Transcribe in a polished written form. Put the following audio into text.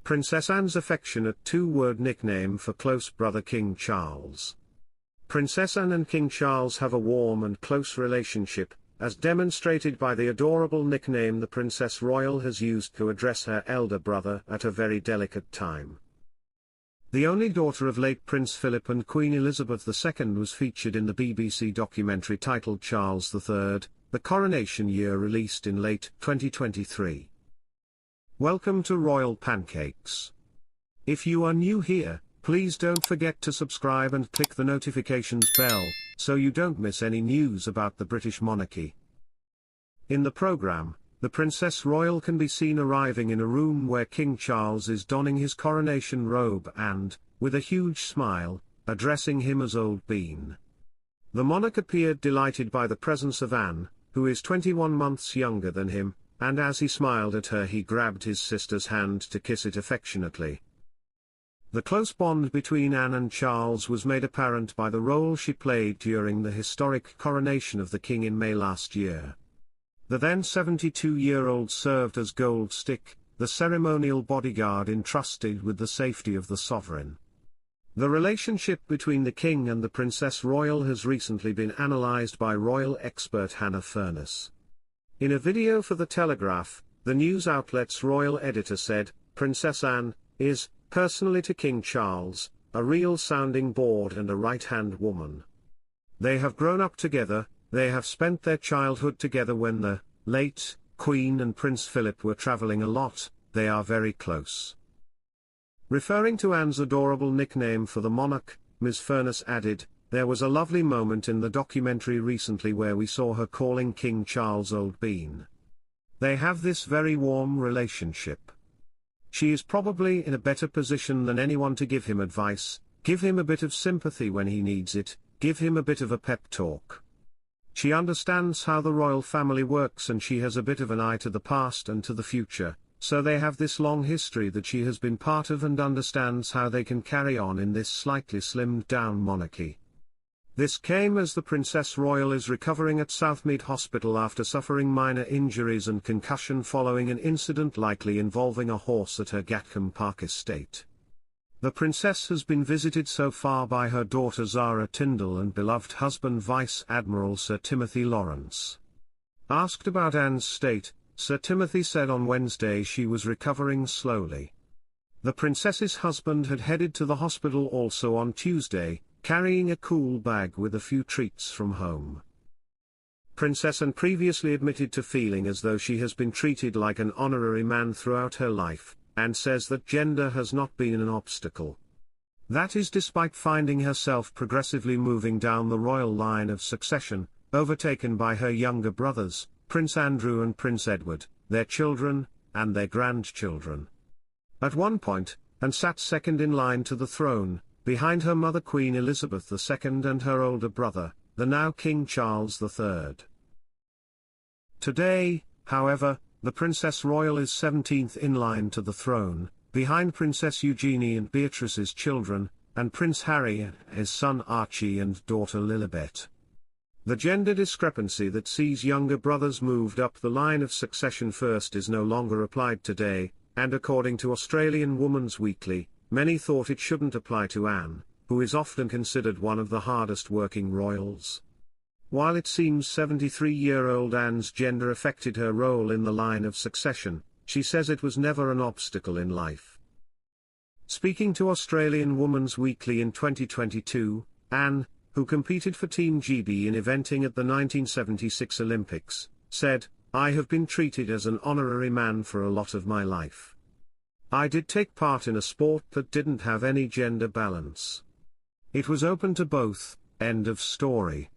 Princess Anne's affectionate two-word nickname for close brother King Charles. Princess Anne and King Charles have a warm and close relationship, as demonstrated by the adorable nickname the Princess Royal has used to address her elder brother at a very delicate time. The only daughter of late Prince Philip and Queen Elizabeth II was featured in the BBC documentary titled Charles III, The Coronation Year, released in late 2023. Welcome to Royal Pancakes. If you are new here, please don't forget to subscribe and click the notifications bell, so you don't miss any news about the British monarchy. In the programme, the Princess Royal can be seen arriving in a room where King Charles is donning his coronation robe and, with a huge smile, addressing him as Old Bean. The monarch appeared delighted by the presence of Anne, who is 21 months younger than him, and as he smiled at her he grabbed his sister's hand to kiss it affectionately. The close bond between Anne and Charles was made apparent by the role she played during the historic coronation of the king in May last year. The then 72-year-old served as Gold Stick, the ceremonial bodyguard entrusted with the safety of the sovereign. The relationship between the king and the Princess Royal has recently been analysed by royal expert Hannah Furness. In a video for the Telegraph, the news outlet's royal editor said, "Princess Anne is, personally to King Charles, a real sounding board and a right-hand woman. They have grown up together, they have spent their childhood together when the late Queen and Prince Philip were travelling a lot, they are very close." Referring to Anne's adorable nickname for the monarch, Ms. Furness added, "There was a lovely moment in the documentary recently where we saw her calling King Charles Old Bean. They have this very warm relationship. She is probably in a better position than anyone to give him advice, give him a bit of sympathy when he needs it, give him a bit of a pep talk. She understands how the royal family works and she has a bit of an eye to the past and to the future, so they have this long history that she has been part of and understands how they can carry on in this slightly slimmed-down monarchy." This came as the Princess Royal is recovering at Southmead Hospital after suffering minor injuries and concussion following an incident likely involving a horse at her Gatcombe Park estate. The princess has been visited so far by her daughter Zara Tyndall and beloved husband Vice Admiral Sir Timothy Lawrence. Asked about Anne's state, Sir Timothy said on Wednesday she was recovering slowly. The princess's husband had headed to the hospital also on Tuesday, carrying a cool bag with a few treats from home. Princess Anne previously admitted to feeling as though she has been treated like an honorary man throughout her life, and says that gender has not been an obstacle. That is despite finding herself progressively moving down the royal line of succession, overtaken by her younger brothers, Prince Andrew and Prince Edward, their children, and their grandchildren. At one point, Anne sat second in line to the throne, behind her mother Queen Elizabeth II and her older brother, the now King Charles III. Today, however, the Princess Royal is 17th in line to the throne, behind Princess Eugenie and Beatrice's children, and Prince Harry, his son Archie and daughter Lilibet. The gender discrepancy that sees younger brothers moved up the line of succession first is no longer applied today, and according to Australian Woman's Weekly, many thought it shouldn't apply to Anne, who is often considered one of the hardest working royals. While it seems 73-year-old Anne's gender affected her role in the line of succession, she says it was never an obstacle in life. Speaking to Australian Woman's Weekly in 2022, Anne, who competed for Team GB in eventing at the 1976 Olympics, said, "I have been treated as an honorary man for a lot of my life. I did take part in a sport that didn't have any gender balance. It was open to both, end of story."